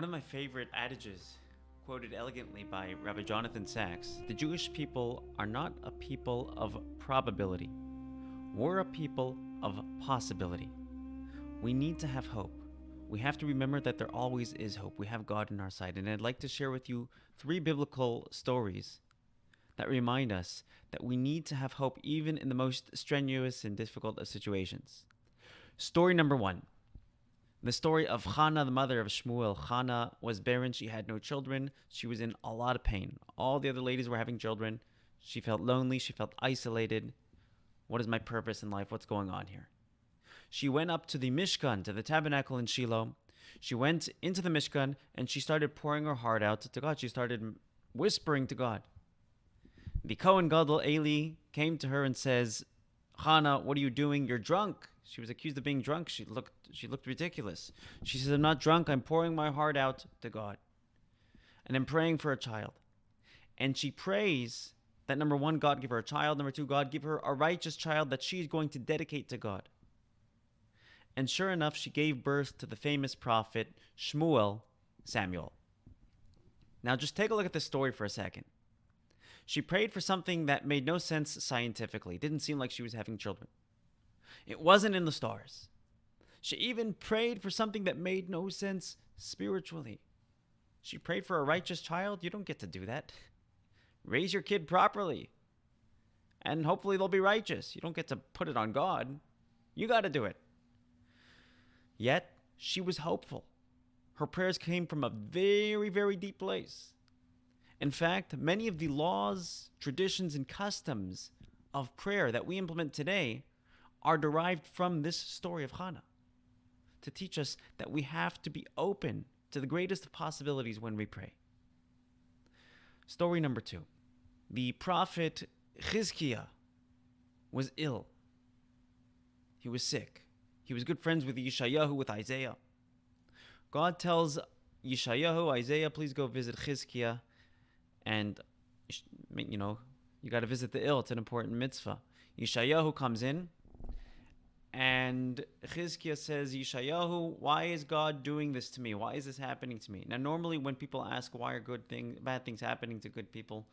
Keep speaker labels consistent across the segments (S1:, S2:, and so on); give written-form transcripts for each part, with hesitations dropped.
S1: One of my favorite adages, quoted elegantly by Rabbi Jonathan Sachs: the Jewish people are not a people of probability. We're a people of possibility. We need to have hope. We have to remember that there always is hope. We have God on our side. And I'd like to share with you three biblical stories that remind us that we need to have hope even in the most strenuous and difficult of situations. Story number one: the story of Hannah, the mother of Shmuel. Hannah was barren. She had no children. She was in a lot of pain. All the other ladies were having children. She felt lonely. She felt isolated. What is my purpose in life? What's going on here? She went up to the Mishkan, to the tabernacle in Shiloh. She went into the Mishkan and she started pouring her heart out to God. She started whispering to God. The Kohen Gadol Eli came to her and says, Hannah, what are you doing? You're drunk. She was accused of being drunk. She looked ridiculous. She says, I'm not drunk. I'm pouring my heart out to God. And I'm praying for a child. And she prays that number one, God give her a child. Number two, God give her a righteous child that she's going to dedicate to God. And sure enough, she gave birth to the famous prophet Shmuel, Samuel. Now just take a look at this story for a second. She prayed for something that made no sense scientifically. It didn't seem like she was having children. It wasn't in the stars. She even prayed for something that made no sense spiritually. She prayed for a righteous child. You don't get to do that. Raise your kid properly. And hopefully they'll be righteous. You don't get to put it on God. You got to do it. Yet, she was hopeful. Her prayers came from a very, very deep place. In fact, many of the laws, traditions, and customs of prayer that we implement today are derived from this story of Hannah, to teach us that we have to be open to the greatest of possibilities when we pray. Story number two. The prophet Chizkiah was ill. He was sick. He was good friends with Yeshayahu, with Isaiah. God tells Yeshayahu, Isaiah, please go visit Chizkiah. And, you got to visit the ill. It's an important mitzvah. Yeshayahu comes in. And Chizkiah says, Yeshayahu, why is God doing this to me? Why is this happening to me? Now, normally when people ask why are bad things happening to good people,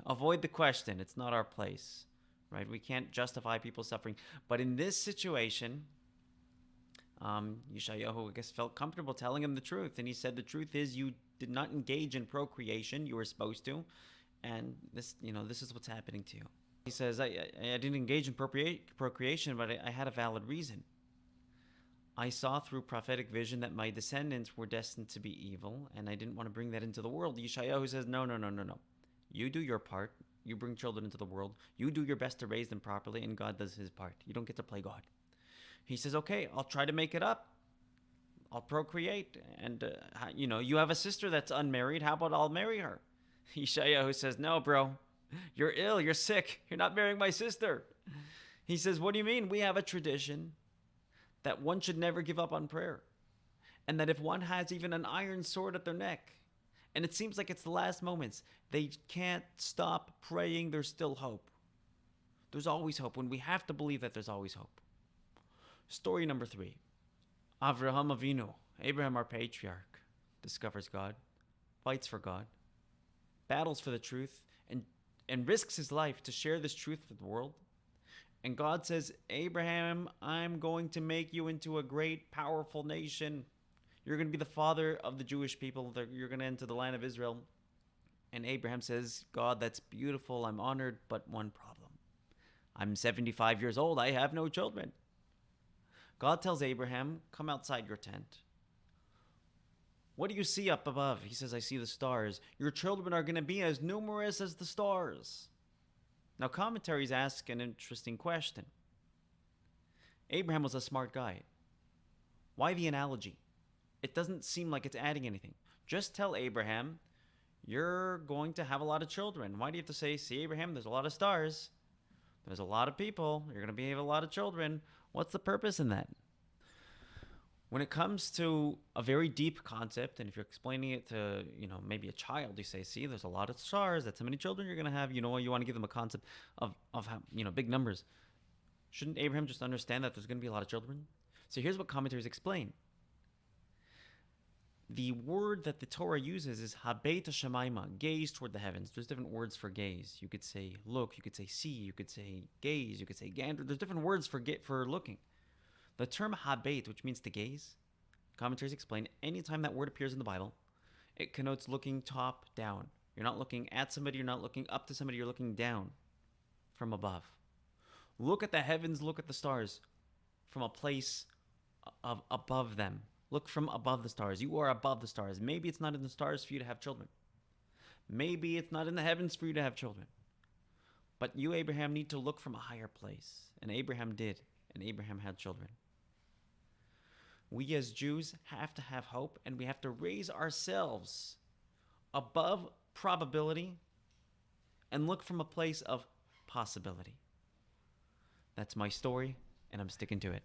S1: avoid the question. It's not our place, right? We can't justify people's suffering. But in this situation, Yeshayahu, I guess, felt comfortable telling him the truth. And he said, the truth is you did not engage in procreation. You were supposed to. And this is what's happening to you. He says, I didn't engage in procreation, but I had a valid reason. I saw through prophetic vision that my descendants were destined to be evil, and I didn't want to bring that into the world. Yeshayahu says, no. You do your part. You bring children into the world. You do your best to raise them properly, and God does his part. You don't get to play God. He says, okay, I'll try to make it up. I'll procreate. And, you have a sister that's unmarried. How about I'll marry her? Yeshayahu says, no, bro. You're ill. You're sick. You're not marrying my sister. He says, what do you mean? We have a tradition that one should never give up on prayer. And that if one has even an iron sword at their neck, and it seems like it's the last moments, they can't stop praying. There's still hope. There's always hope. When we have to believe that there's always hope. Story number three. Avraham Avinu, Abraham our patriarch, discovers God, fights for God, battles for the truth, and risks his life to share this truth with the world. And God says, Abraham, I'm going to make you into a great, powerful nation. You're going to be the father of the Jewish people. You're going to enter the land of Israel. And Abraham says, God, that's beautiful. I'm honored, but one problem. I'm 75 years old. I have no children. God tells Abraham, come outside your tent. What do you see up above? He says, I see the stars. Your children are going to be as numerous as the stars. Now, commentaries ask an interesting question. Abraham was a smart guy. Why the analogy? It doesn't seem like it's adding anything. Just tell Abraham, you're going to have a lot of children. Why do you have to say, see, Abraham, there's a lot of stars. There's a lot of people. You're going to be a lot of children. What's the purpose in that? When it comes to a very deep concept, and if you're explaining it to, maybe a child, you say, see, there's a lot of stars, that's how many children you're going to have. You want to give them a concept of how, big numbers. Shouldn't Abraham just understand that there's going to be a lot of children? So here's what commentators explain. The word that the Torah uses is habeit shemaima, gaze toward the heavens. There's different words for gaze. You could say look, you could say see, you could say gaze, you could say gander. There's different words for looking. The term habeit, which means to gaze, commentaries explain anytime that word appears in the Bible, it connotes looking top down. You're not looking at somebody, you're not looking up to somebody, you're looking down from above. Look at the heavens, look at the stars from a place of above them. Look from above the stars. You are above the stars. Maybe it's not in the stars for you to have children. Maybe it's not in the heavens for you to have children. But you, Abraham, need to look from a higher place. And Abraham did. And Abraham had children. We as Jews have to have hope, and we have to raise ourselves above probability and look from a place of possibility. That's my story, and I'm sticking to it.